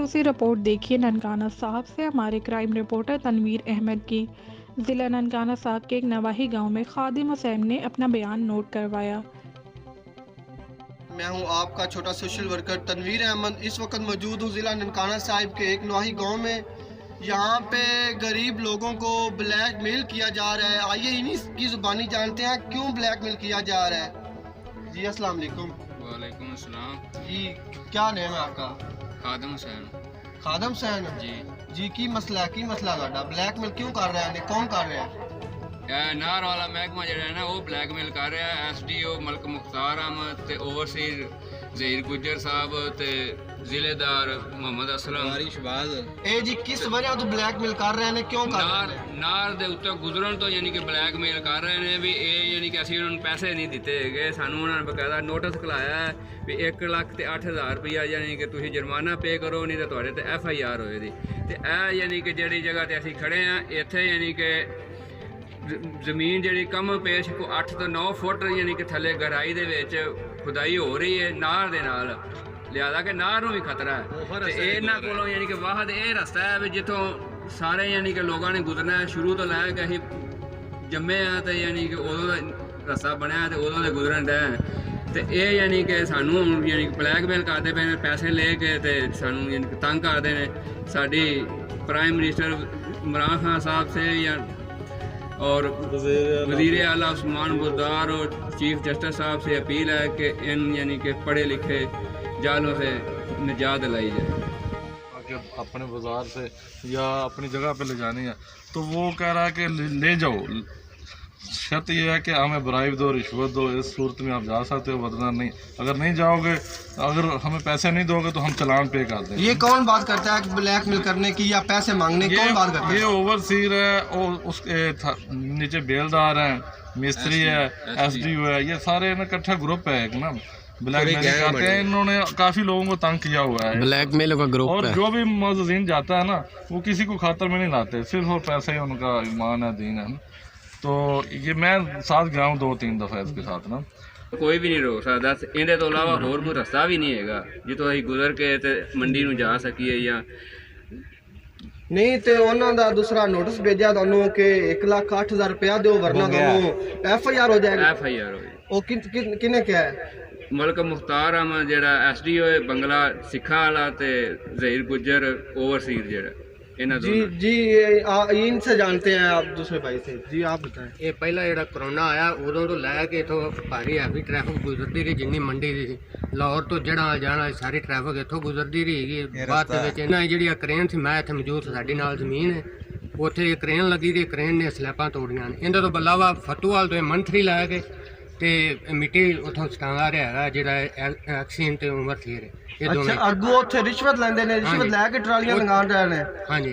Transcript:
जासूसी रिपोर्ट देखिए ननकाना साहब से हमारे क्राइम रिपोर्टर तनवीर अहमद की। ज़िला ननकाना साहब के एक नवाही गांव में खादिम हुसैन ने अपना बयान नोट करवाया। मैं हूं आपका छोटा सोशल वर्कर तनवीर अहमद। इस वक्त मौजूद हूं ज़िला ननकाना साहिब के एक नवाही गांव में। यहाँ पे गरीब लोगों को ब्लैकमेल किया जा रहा है। आइए इन्हीं की ज़ुबानी जानते हैं क्यों ब्लैकमेल किया जा रहा है। जी अस्सलाम वालेकुम। वालेकुम अस्सलाम। जी क्या नेम है आपका? खादिम हुसैन। खादम हुसैन जी जी की मसला साडा ब्लैकमेल क्यों कर रहा है? कौन कर रहा है? नार वाला महकमा जो है ना वो ब्लैकमेल कर रहा है। SDO मलक मुख्तार अहमद ते ओवरसीर ज़हीर गुज्जर साहब ते जिलेदार मोहम्मद असलम ए जी किस वजह तो ब्लैकमेल कर रहे हैं? क्यों कर रहे हैं? नार दे उत्ते गुजरन तो यानी कि ब्लैकमेल कर रहे हैं भी ये यानी कि असीं उन्होंने पैसे नहीं दिते है। सानू उन्होंने बकायदा नोटिस खिलाया है भी 1,08,000 रुपया यानी कि तुसीं जुर्माना पे करो नहीं तो तुहाडे ते FIR होएगी। ते यानी कि जिहड़ी जगह ते असीं खड़े हैं इत्थे यानी कि ਜ਼ਮੀਨ ਜਿਹੜੀ ਕਮ ਪੇਸ਼ ਕੋ 8 ਤੋਂ 9 ਫੁੱਟ ਯਾਨੀ ਕਿ ਥੱਲੇ ਗਹਿਰਾਈ ਦੇ ਵਿੱਚ ਖੁਦਾਈ ਹੋ ਰਹੀ ਹੈ ਨਾਰ ਦੇ ਨਾਲ, ਲਿਆਦਾ ਕਿ ਨਾਰ ਨੂੰ ਵੀ ਖਤਰਾ ਹੈ। ਤੇ ਇਹਨਾਂ ਕੋਲੋਂ ਯਾਨੀ ਕਿ ਵਾਹਦ ਇਹ ਰਸਤਾ ਹੈ ਵੀ ਜਿੱਥੋਂ ਸਾਰੇ ਯਾਨੀ ਕਿ ਲੋਕਾਂ ਨੇ ਗੁਜ਼ਰਨਾ ਹੈ। ਸ਼ੁਰੂ ਤੋਂ ਲੈ ਕੇ ਅਸੀਂ ਜੰਮੇ ਆ ਤੇ ਯਾਨੀ ਕਿ ਉਦੋਂ ਦਾ ਰਸਤਾ ਬਣਿਆ ਤੇ ਉਦੋਂ ਦੇ ਗੁਜ਼ਰਨ ਦਾ ਤੇ ਇਹ ਯਾਨੀ ਕਿ ਸਾਨੂੰ ਯਾਨੀ ਕਿ ਬਲੈਕਮੇਲ ਕਰਦੇ ਪਏ ਨੇ, ਪੈਸੇ ਲੈ ਕੇ ਤੇ ਸਾਨੂੰ ਯਾਨੀ ਕਿ ਤੰਗ ਕਰਦੇ ਨੇ। ਸਾਡੀ प्राइम मिनिस्टर इमरान खान साहब से या और वज़ीर आला उस्मान बुज़दार और चीफ जस्टिस साहब से अपील है कि इन यानी कि पढ़े लिखे जालों से निजात दिलाई जाए। अपने बाज़ार से या अपनी जगह पे ले जानी है तो वो कह रहा है कि ले जाओ। शर्त ये है कि हमें ब्राइब दो, रिश्वत दो, इस सूरत में आप जा सकते हो, वरना नहीं। अगर नहीं जाओगे, अगर हमें पैसे नहीं दोगे तो हम चालान पे कर देंगे। ये कौन बात करता है ब्लैकमेल करने की या पैसे मांगने की? कौन बात करता है? ये ओवरसीर है और उसके नीचे बेलदार हैं, मिस्त्री है, SDO है, ये सारे इकट्ठा ग्रुप है एक ना ब्लैकमेल करते हैं। इन्होंने काफ़ी लोगों को तंग किया हुआ है, ब्लैकमेल का ग्रुप। और जो भी मुअज़्ज़िन जाता है ना वो किसी को खातर में नहीं लाते, सिर्फ और पैसा ही उनका ईमान है, दीन है। तो ये मैं साथ गया हूँ 2-3 दफ़ा इसके साथ ना। कोई भी नहीं रोक सकता। इहदे तो इलावा होर कोई रस्ता भी नहीं हैगा जितों असीं गुजर के ते मंडी नूं जा सकीए या नहीं। तो उन्होंने दा दूसरा नोटिस भेजा दोनों के 1,08,000 रुपया दो वरना दोनों FIR हो जाएगी। FIR हो जाएगी। वो किने क्या है? मलक मुख्तार अहमद जेड़ा SDO है बंगला सिखा वाला ते ज़हीर गुज्जर ओवरसीर जेड़ा जी जी इनसे जानते हैं आप दूसरे भाई से। जी आप बताएं। ये पहला जो कोरोना आया उदों तो लैके इतों भारी हैवी ट्रैफिक गुजरती रही, जिन्नी मंडी दी लाहौर तो जड़ा जाना सारी ट्रैफिक इतों गुजरती रही। बाद जी क्रेन थी, मैं इतने मौजूद साड़ी नाल जमीन है, उत्थे क्रेन लगी थी, क्रेन ने स्लैपां तोड़ियां। इन्हें तो इलावा फतूवाल तो मंथरी लैके ते मिट्टी उतों सटांगा रहा है जेड़ा एक्सीन ते उमर थी। अच्छा अगू उत्थे रिश्वत लैंदे ने, रिश्वत लैके ट्रालियां लंघाण रहे ने। हाँ जी